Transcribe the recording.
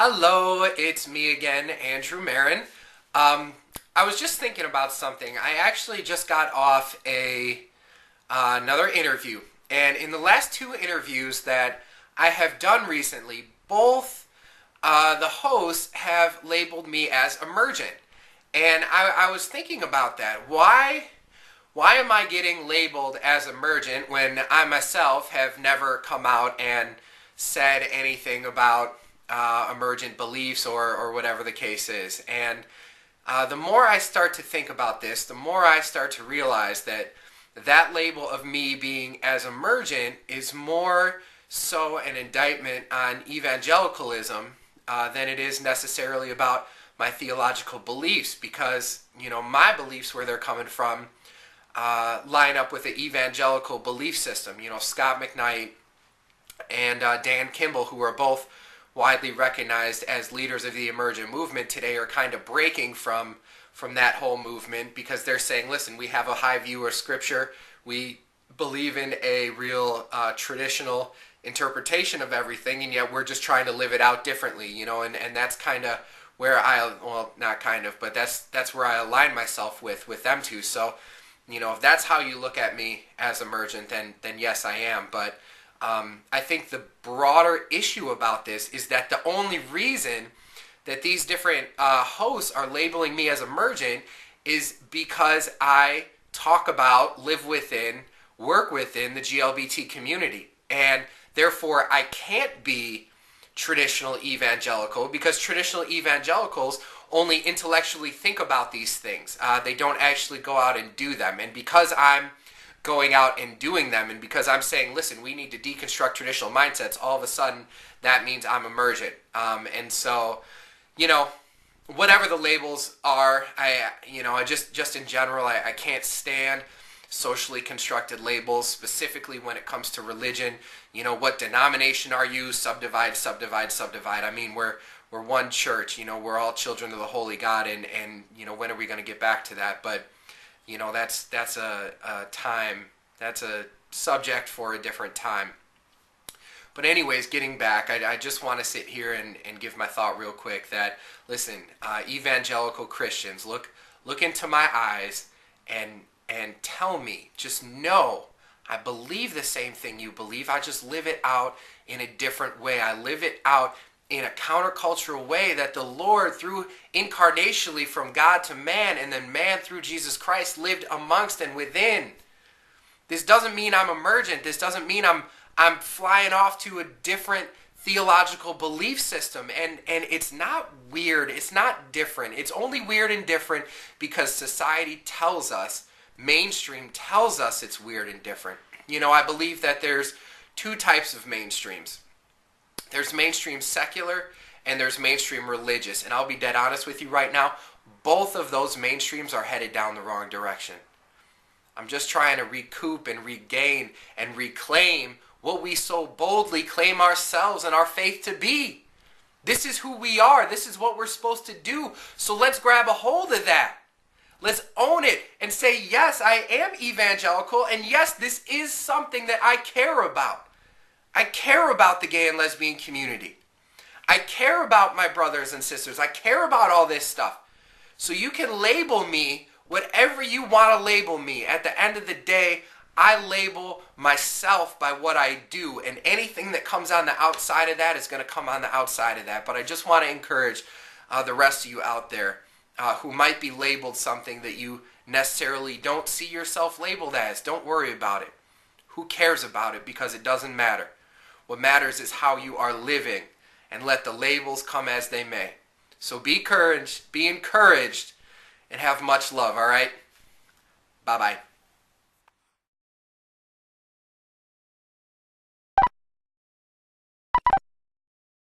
Hello, it's me again, Andrew Marin. I was just thinking about something. I actually just got off another interview, and in the last two interviews that I have done recently, both the hosts have labeled me as emergent, and I was thinking about that. Why am I getting labeled as emergent when I myself have never come out and said anything about emergent beliefs or whatever the case is? And the more I start to think about this, the more I start to realize that that label of me being as emergent is more so an indictment on evangelicalism than it is necessarily about my theological beliefs, because my beliefs, where they're coming from, line up with the evangelical belief system. Scott McKnight and Dan Kimball, who are both widely recognized as leaders of the emergent movement today, are kind of breaking from that whole movement, because they're saying, listen, we have a high view of Scripture. We believe in a real traditional interpretation of everything, and yet we're just trying to live it out differently, and that's kind of where not kind of, but that's where I align myself with them two. So, if that's how you look at me as emergent, then yes, I am. But I think the broader issue about this is that the only reason that these different hosts are labeling me as emergent is because I talk about, live within, work within the GLBT community. And therefore, I can't be traditional evangelical, because traditional evangelicals only intellectually think about these things. They don't actually go out and do them. And because I'm going out and doing them, and because I'm saying, listen, we need to deconstruct traditional mindsets, all of a sudden that means I'm emergent. And so, whatever the labels are, I just in general, I can't stand socially constructed labels, specifically when it comes to religion. What denomination are you? Subdivide, subdivide, subdivide. I mean, we're one church. We're all children of the Holy God, and when are we going to get back to that? But that's a time, that's a subject for a different time. But anyways, getting back, I just want to sit here and give my thought real quick that, listen, evangelical Christians, look into my eyes and tell me, just know, I believe the same thing you believe. I just live it out in a different way. I live it out in a countercultural way that the Lord, through incarnationally from God to man, and then man through Jesus Christ, lived amongst and within. This doesn't mean I'm emergent. This doesn't mean I'm flying off to a different theological belief system. And it's not weird. It's not different. It's only weird and different because society tells us, mainstream tells us it's weird and different. I believe that there's two types of mainstreams. There's mainstream secular and there's mainstream religious. And I'll be dead honest with you right now, both of those mainstreams are headed down the wrong direction. I'm just trying to recoup and regain and reclaim what we so boldly claim ourselves and our faith to be. This is who we are. This is what we're supposed to do. So let's grab a hold of that. Let's own it and say, yes, I am evangelical, and yes, this is something that I care about. I care about the gay and lesbian community. I care about my brothers and sisters. I care about all this stuff. So you can label me whatever you want to label me. At the end of the day, I label myself by what I do, and anything that comes on the outside of that is going to come on the outside of that. But I just want to encourage the rest of you out there who might be labeled something that you necessarily don't see yourself labeled as. Don't worry about it. Who cares about it? Because it doesn't matter. What matters is how you are living, and let the labels come as they may. So be encouraged, and have much love, all right? Bye-bye.